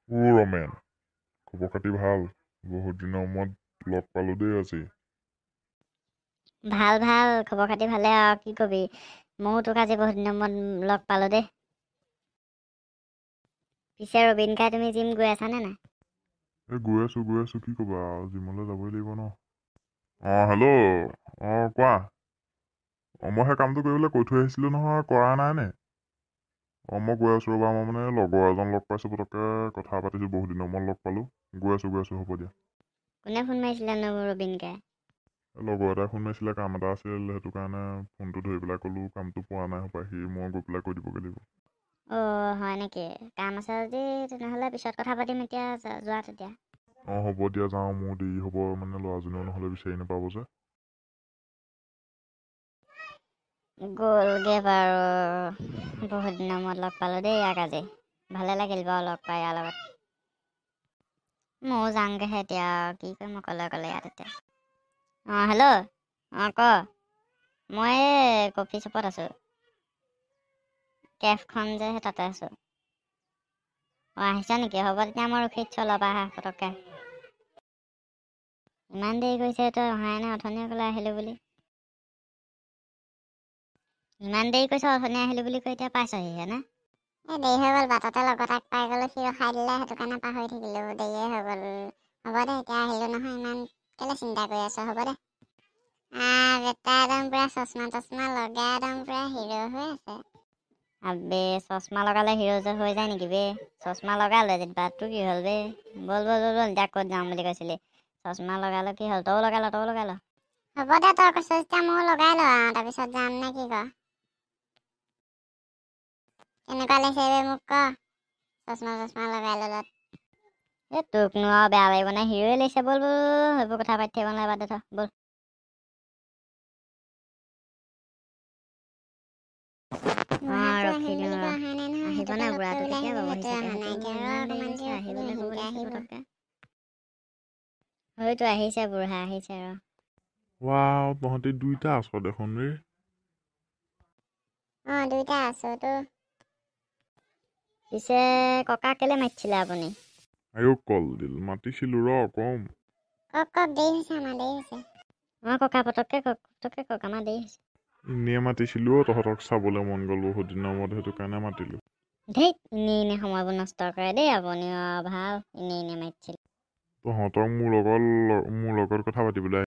ৰমেন, খবৰ খাতি ভাল? বহুত দিনৰ মূৰত লগ পালো দেই আজি। ভাল ভাল খবৰ খাতি ভালে আৰু কি কবি। ময়ো তোক আজি বহুত দিনৰ মূৰত লগ পালোঁ দেই। পিছে ৰবিন কাই তুমি জিম গৈ আছানে নাই? গৈ আছো কি ক'বা আৰু জিমলৈ যাবই লাগিব ন। হেল্ল'। কোৱা। মই সেই কামটো কৰিবলৈ কৈ থৈ আহিছিলোঁ নহয়, কৰা নাই নে? মই গৈ আছোঁ ৰ'বা, মই মানে লগৰ এজন লগ পাইছোঁ, পটককৈ কথা পাতিছোঁ, বহুত দিনৰ মূৰত লগ পালোঁ। গৈ আছোঁ হ'ব দিয়া। কোনে ফোন মাৰিছিলেনো ৰবিন কাই? লগৰ এটাই ফোন মাৰিছিলে, কাম এটা আছিল, সেইটো কাৰণে ফোনটো ধৰি পেলাই ক'লোঁ কামটো পোৱা নাই হ'বা, মই গৈ পেলাই কৈ দিবগৈ লাগিব। হয় নেকি? কাম আছে যদি তেনেহ'লে পিছত কথা পাতিম, এতিয়া যোৱা তেতিয়া। হ'ব দিয়া, যাওঁ, মোৰ দেৰি হ'ব, মানে ল'ৰাজনীও নহ'লে বিচাৰি নাপাব যে। গ'লগে বাৰু, বহুত দিনৰ মূৰত লগ পালোঁ দেই ইয়াক আজি। ভালে লাগিল বাৰু লগ পাই ইয়াৰ লগত। ময়ো যাওঁগৈহে এতিয়া, কি কৰিম অকলে ইয়াত এতিয়া। হেল্ল'। ক। মই এই কফি শ্বপত আছোঁ, কেফখন যে সেই তাতে আছোঁ। আহিছা নেকি? হ'ব তেতিয়া মই ৰখি দিছোঁ, অলপ আহা পটককৈ। ইমান দেৰি কৰিছে, তই অহাই নাই, অথনিয়ে ক'লে আহিলোঁ বুলি। ইমান দেৰি কৰিছ, অথনি আহিলোঁ বুলি কৈ এতিয়া পাইছহিহে নে? দেৰি হৈ গ'ল, বাটতে লগত তাক পাই গ'লোঁ, সি ৰখাই দিলে, সেইটো কাৰণে পাহৰি থাকিলোঁ, দেৰিয়ে হৈ গ'ল। হ'ব দে, এতিয়া আহিলোঁ নহয়, ইমান কেলৈ চিন্তা কৰি আছ, হ'ব দে। বেটা একদম পুৰা চশমা তশমা লগাই একদম পুৰা হিৰ' হৈ আছে। আবে চশমা লগালে হিৰ' যে হৈ যায় নেকি বে? চশমা লগালে যেনিবা, তোৰ কি হ'ল বে? ব'ল এতিয়া ক'ত যাম বুলি কৈছিলি? চশমা লগালে কি হ'ল? তইও লগাই ল। হ'ব দে, তই কৈছ যেতিয়া ময়ো লগাই লওঁ আৰু তাৰপিছত যাম নে কি ক? কেনেকুৱা লাগিছে বে মোক ক? চশমা লগাই ল'লত। তোকনো আৰু বেয়া লাগিব নে? হিৰ'ই লাগিছে, ব'ল সেইবোৰ কথা পাতি থাকিব নালাগে, বাদ দে থ, ব'ল। ৰখি দিওঁ ৰ। আহিব নে বুঢ়াটো? কেতিয়া পাবহি চাগে? ইমান দেৰি কৰিছে, আহিব বুলি ক'ব লাগিছিল পটককৈ। হয়তো আহিছে, বুঢ়া আহিছে ৰ। ৱাও, তহঁতি দুইটা আছ দেখোন ৰে। দুইটা আছো তো। পিছে ককা কেলে মাতিছিলে আপুনি? কলদিল মাতিছিলো ৰ, কম। কওক, দেৰি হৈছে, আমাৰ দেৰি হৈছে। ককা পটককৈ কওক, আমাৰ দেৰি হৈছে। এনেই মাতিছিলো তহঁতক চাবলৈ মন গ'ল বহুত দিনৰ মূৰত, সেইটো কাৰণে মাতিলো। ধেইত, এনেই সময়বোৰ নষ্ট কৰে দেই আপুনি, ভাল এনেই মাতিছিল। তহঁতক মোৰ লগত কথা পাতিবলৈ